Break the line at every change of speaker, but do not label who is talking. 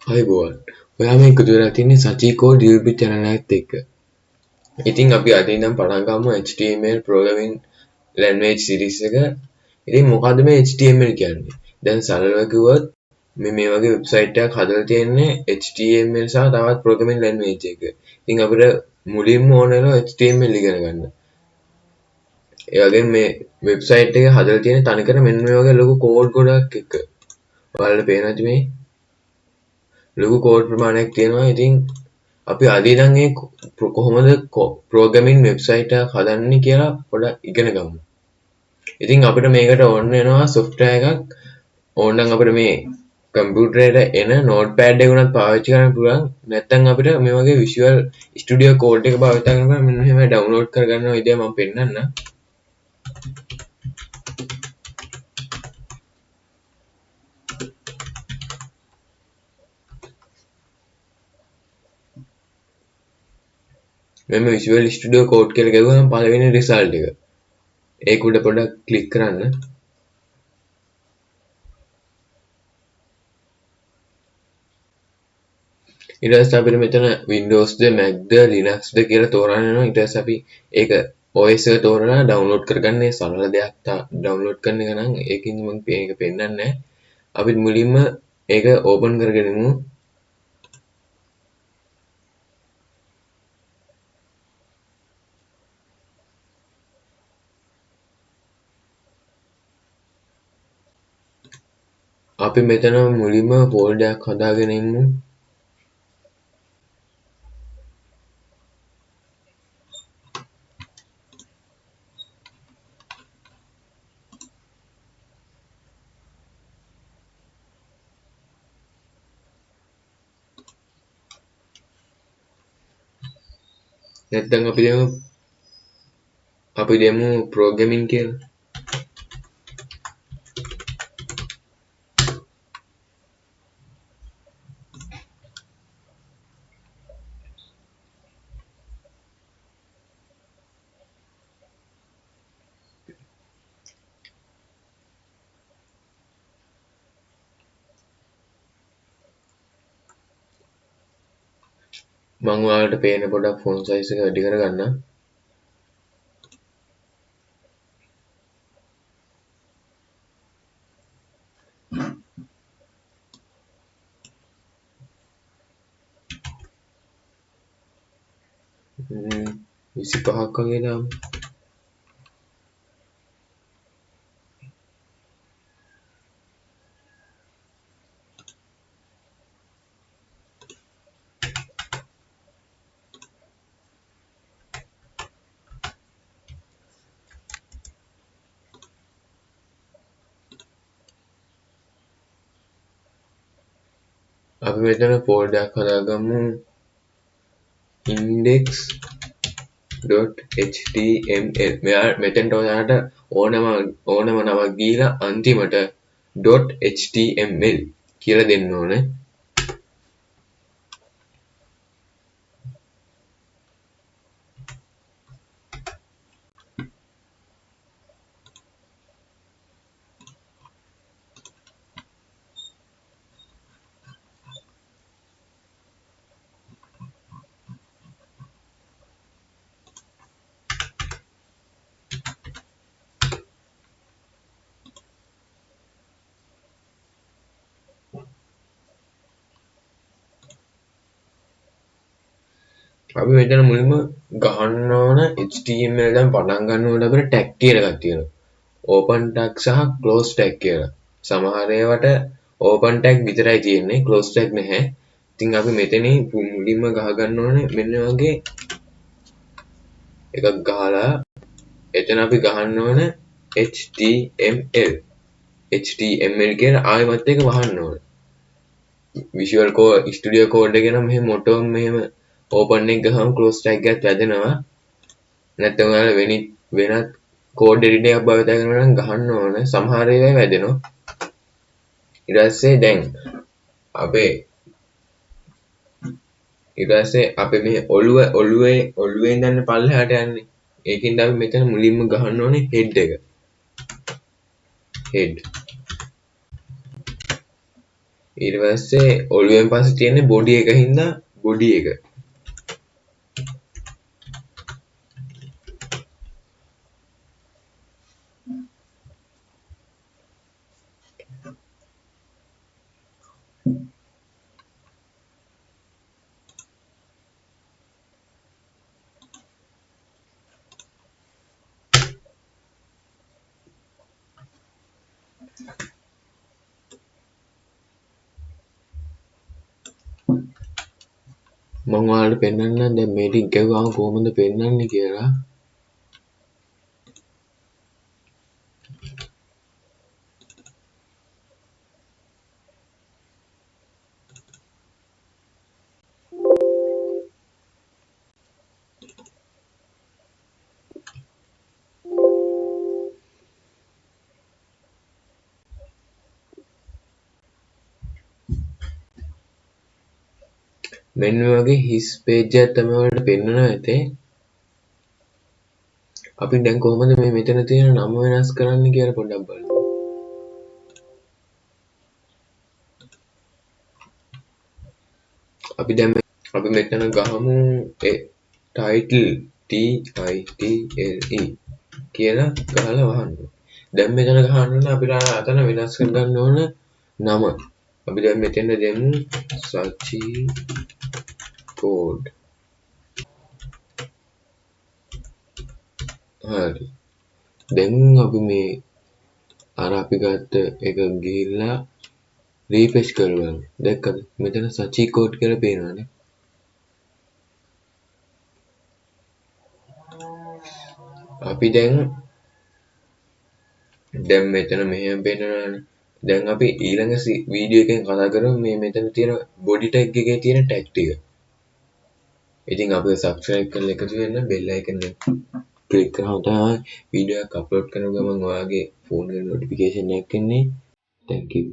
අයිබෝන් ඔයා මේ එකතු වෙලා තින්නේ සචී කෝඩ් YouTube channel එකත් එක්ක. ඉතින් අපි අද ඉඳන් පටන් ගමු HTML programming language series එක. ඉතින් මොකද්ද මේ HTML කියන්නේ? දැන් සරලව කිව්වොත් මේ වගේ වෙබ්සයිට් එකක් හදලා තියෙන්නේ HTML සහ තවත් programming language එක. ඉතින් අපිට මුලින්ම ඕන වෙනවා HTML ඉගෙන ගන්න. ඒ වගේම මේ වෙබ්සයිට් එක හදලා තියෙන තනිකර මෙන්න මේ වගේ ලොකු කෝඩ් ගොඩක් එක්ක. ඔයාලට පේනවද මේ? ලොකු කෝඩ් ප්‍රමාණයක් තියෙනවා. ඉතින් අපි අද ඉඳන් මේ කොහොමද ප්‍රෝග්‍රෑමින් වෙබ්සයිට් එකක් හදන්නේ කියලා පොඩ්ඩක් ඉගෙන ගමු. ඉතින් අපිට මේකට ඕන වෙනවා software එකක්. ඕනනම් අපිට මේ කම්පියුටරේට එන notepad එක උනත් පාවිච්චි කරන්න පුළුවන්. නැත්නම් අපිට මේ වගේ Visual Studio Code එක භාවිත කරනවා. මෙන්න මෙහෙම ඩවුන්ලෝඩ් කරගන්න විදිය මම පෙන්නන්නම්. මෙන්න Visual Studio Code කියලා ගිහුවම පළවෙනි result එක. ඒක උඩ පොඩ්ඩක් ක්ලික් කරන්න. ඊට පස්සේ අපිට මෙතන Windows ද Mac ද Linux ද කියලා තෝරන්න වෙනවා. ඊට පස්සේ අපි ඒක OS එක තෝරලා ඩවුන්ලෝඩ් කරගන්න. ඒ සරල දෙයක් ඩවුන්ලෝඩ් කරන එක නම් ඒකින් මම මේක පෙන්නන්නේ නැහැ. අපි මුලින්ම ඒක ඕපන් කරගෙනමු. අපි මෙතන මුලින්ම ෆෝල්ඩර් එකක් හදාගෙන ඉමු. නැත්නම් අපි දෙමු ප්‍රෝග්‍රෑමින් කියලා. මම ඔයාලට පේන පොඩක් ෆොන්ට් සයිස් එක වැඩි කරගන්නම්. ම් 25ක් වගේ දාමු. අපි මෙතන ෆෝල්ඩර් එකක් හදාගමු index.html. මෙතනට ඔයාලට ඕනම නමක් දීලා අන්තිමට .html කියලා දෙන්න ඕනේ. අපි මෙතන මුලින්ම ගහන්න ඕන HTML දැන් පටන් ගන්නකොට අපිට tag කියලා එකක් තියෙනවා. open tag සහ close tag කියලා. සමහර ඒවාට open tag විතරයි තියෙන්නේ, close tag නැහැ. ඉතින් අපි මෙතනින් මුලින්ම ගහ ගන්න ඕනේ මෙන්න වගේ එකක් ගහලා එතන අපි ගහන්න ඕන HTML කියලා ආයෙමත් එක වහන්න ඕනේ. Visual Studio Code එක නම් මෙහෙම මොටෝ මෙහෙම open එක ගහම close tag එකත් වැදෙනවා. නැත්නම් ඔයාලා වෙනත් code editor එකක් භාවිත කරනවා නම් ගහන්න ඕන. සමහර ඒවා වැදෙනවා. ඊට පස්සේ දැන් අපේ මේ ඔළුවේ ඉඳන් පල්ලෙහාට යන්නේ. ඒකින්ද අපි මෙතන මුලින්ම ගහන්න ඕනේ head එක. ඊට පස්සේ ඔළුවෙන් පස්සේ තියෙන්නේ බොඩි එක හින්දා බොඩි එක. මම ඔයාලට පෙන්නන්නම් දැන් මේ ටික ගැහුවාම කොහොමද පෙන්වන්නේ කියලා. මෙන්න මේ වගේ හිස් පේජ් එකක් තමයි ඔයාලට පෙන්වනවා ඇතේ. අපි දැන් කොහොමද මේ මෙතන තියෙන නම වෙනස් කරන්න කියලා පොඩ්ඩක් බලමු. අපි මෙතන ගහමු title TITLE කියලා ගහලා වහන්න. දැන් මෙතන ගහන්න ඕන අපිට අතන වෙනස් කරගන්න ඕන නම. අපි දැන් මෙතන දෙමු සචි code. හරි. දැන් අපි මේ අර අපි ගත්ත එක ගිහිල්ලා රීෆ්‍රෙෂ් කරලා දැක්කද? මෙතන සචි code කියලා පේනවනේ. අපි දැන් මෙතන මෙහෙම පේනවනේ. දැන් අපි ඊළඟ වීඩියෝ එකෙන් කතා කරමු මේ මෙතන තියෙන body tag එකේ තියෙන tag ටික. ඉතින් අපිව subscribe කරලා එකතු වෙන්න bell icon එක click කරාම තමයි වීඩියෝ එක අප්ලෝඩ් කරන ගමන් ඔයාගේ ෆෝන් එකේ notification එකක් එන්නේ. Thank you.